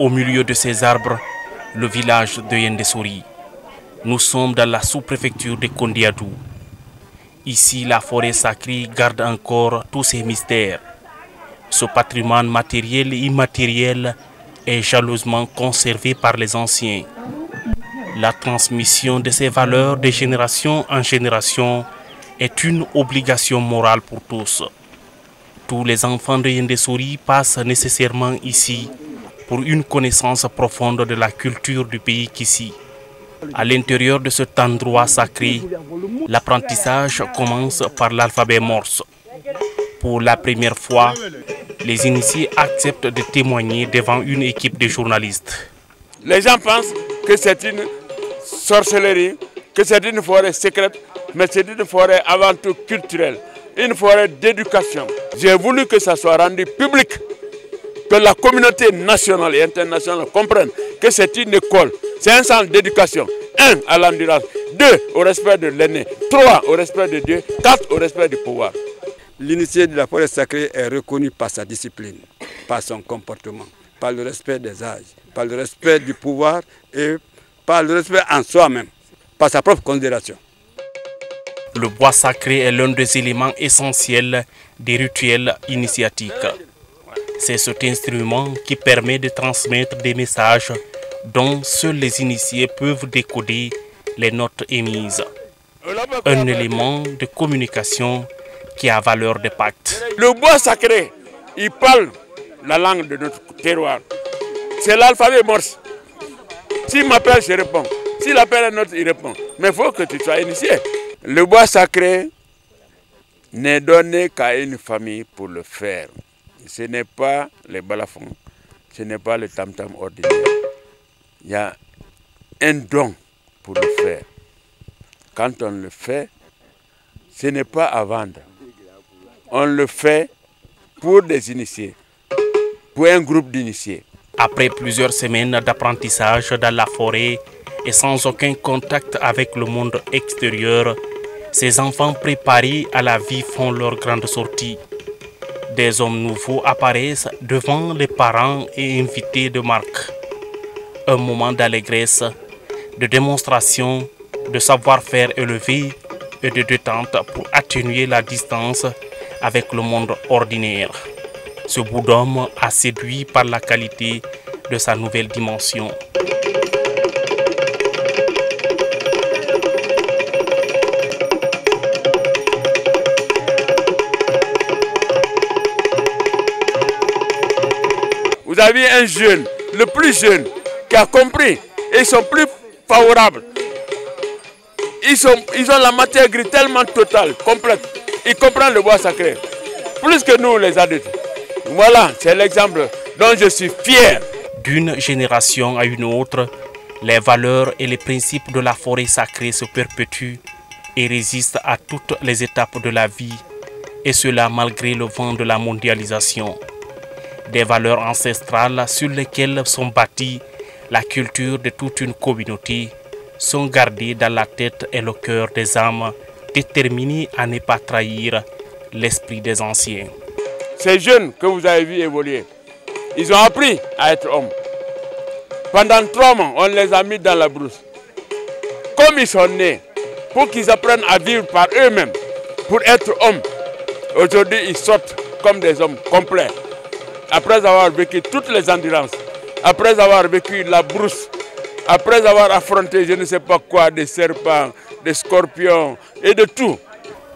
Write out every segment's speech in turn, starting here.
Au milieu de ces arbres, le village de Yendesori. Nous sommes dans la sous-préfecture de Kondiadou. Ici, la forêt sacrée garde encore tous ses mystères. Ce patrimoine matériel et immatériel est jalousement conservé par les anciens. La transmission de ces valeurs de génération en génération est une obligation morale pour tous. Tous les enfants de Yendesori passent nécessairement ici pour une connaissance profonde de la culture du pays qu'ici. À l'intérieur de cet endroit sacré, l'apprentissage commence par l'alphabet morse. Pour la première fois, les initiés acceptent de témoigner devant une équipe de journalistes. Les gens pensent que c'est une sorcellerie, que c'est une forêt secrète, mais c'est une forêt avant tout culturelle, une forêt d'éducation. J'ai voulu que ça soit rendu public, que la communauté nationale et internationale comprenne que c'est une école, c'est un centre d'éducation. 1. À l'endurance, 2. Au respect de l'aîné, 3. Au respect de Dieu, 4. Au respect du pouvoir. L'initié de la forêt sacrée est reconnu par sa discipline, par son comportement, par le respect des âges, par le respect du pouvoir et par le respect en soi-même, par sa propre considération. Le bois sacré est l'un des éléments essentiels des rituels initiatiques. C'est cet instrument qui permet de transmettre des messages dont seuls les initiés peuvent décoder les notes émises. Un élément de communication qui a valeur de pacte. Le bois sacré, il parle la langue de notre terroir. C'est l'alphabet morse. S'il m'appelle, je réponds. S'il appelle un autre, il répond. Mais il faut que tu sois initié. Le bois sacré n'est donné qu'à une famille pour le faire. Ce n'est pas les balafons, ce n'est pas le tam-tam ordinaire. Il y a un don pour le faire. Quand on le fait, ce n'est pas à vendre. On le fait pour des initiés, pour un groupe d'initiés. Après plusieurs semaines d'apprentissage dans la forêt et sans aucun contact avec le monde extérieur, ces enfants préparés à la vie font leur grande sortie. Des hommes nouveaux apparaissent devant les parents et invités de marque. Un moment d'allégresse, de démonstration, de savoir-faire élevé et de détente pour atténuer la distance avec le monde ordinaire. Ce bout d'homme a séduit par la qualité de sa nouvelle dimension. Vous avez un jeune, le plus jeune, qui a compris et ils sont plus favorables. Ils ont la matière grise tellement totale, complète. Ils comprennent le bois sacré, plus que nous les adultes. Voilà, c'est l'exemple dont je suis fier. D'une génération à une autre, les valeurs et les principes de la forêt sacrée se perpétuent et résistent à toutes les étapes de la vie, et cela malgré le vent de la mondialisation. Des valeurs ancestrales sur lesquelles sont bâties la culture de toute une communauté sont gardées dans la tête et le cœur des âmes déterminées à ne pas trahir l'esprit des anciens. Ces jeunes que vous avez vus évoluer, ils ont appris à être hommes. Pendant 3 mois, on les a mis dans la brousse. Comme ils sont nés, pour qu'ils apprennent à vivre par eux-mêmes, pour être hommes, aujourd'hui ils sortent comme des hommes complets. Après avoir vécu toutes les endurances, après avoir vécu la brousse, après avoir affronté je ne sais pas quoi, des serpents, des scorpions et de tout.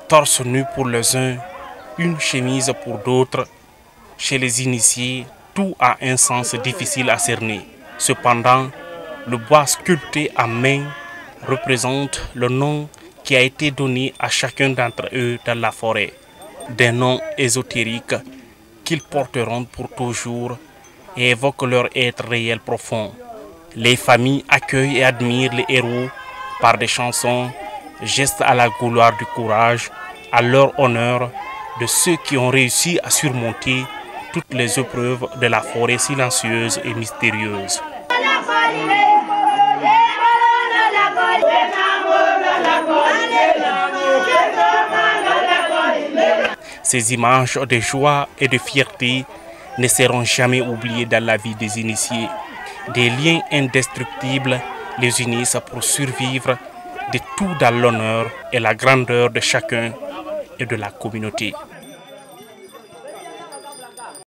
Torse nu pour les uns, une chemise pour d'autres. Chez les initiés, tout a un sens difficile à cerner. Cependant, le bois sculpté à main représente le nom qui a été donné à chacun d'entre eux dans la forêt. Des noms ésotériques qu'ils porteront pour toujours et évoquent leur être réel profond. Les familles accueillent et admirent les héros par des chansons, gestes à la gloire du courage, à leur honneur, de ceux qui ont réussi à surmonter toutes les épreuves de la forêt silencieuse et mystérieuse. Ces images de joie et de fierté ne seront jamais oubliées dans la vie des initiés. Des liens indestructibles les unissent pour survivre, de tout dans l'honneur et la grandeur de chacun et de la communauté.